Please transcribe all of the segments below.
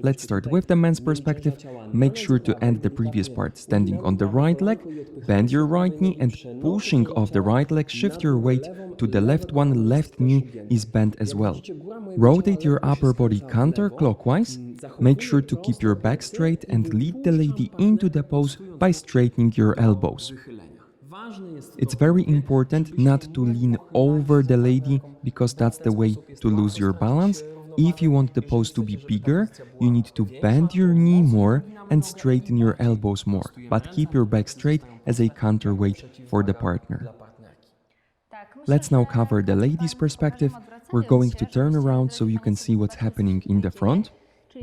Let's start with the men's perspective. Make sure to end the previous part standing on the right leg, bend your right knee and pushing off the right leg, shift your weight to the left one, left knee is bent as well. Rotate your upper body counterclockwise. Make sure to keep your back straight and lead the lady into the pose by straightening your elbows. It's very important not to lean over the lady because that's the way to lose your balance. If you want the pose to be bigger, you need to bend your knee more and straighten your elbows more, but keep your back straight as a counterweight for the partner. Let's now cover the lady's perspective. We're going to turn around so you can see what's happening in the front.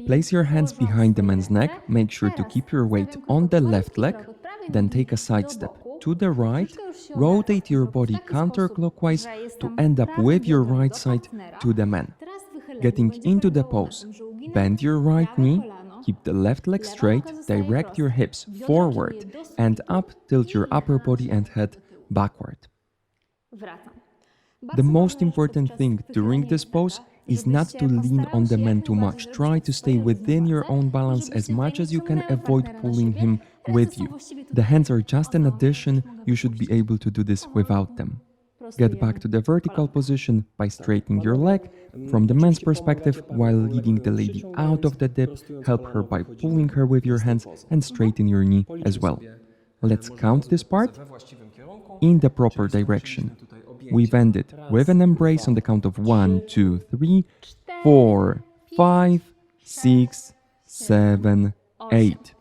Place your hands behind the man's neck, make sure to keep your weight on the left leg, then take a side step to the right, rotate your body counterclockwise to end up with your right side to the man. Getting into the pose, bend your right knee, keep the left leg straight, direct your hips forward and up, tilt your upper body and head backward. The most important thing during this pose is not to lean on the man too much. Try to stay within your own balance as much as you can, avoid pulling him with you. The hands are just an addition, you should be able to do this without them. Get back to the vertical position by straightening your leg. From the man's perspective, while leading the lady out of the dip, help her by pulling her with your hands and straighten your knee as well. Let's count this part in the proper direction. We've ended with an embrace on the count of 1, 2, 3, 4, 5, 6, 7, 8.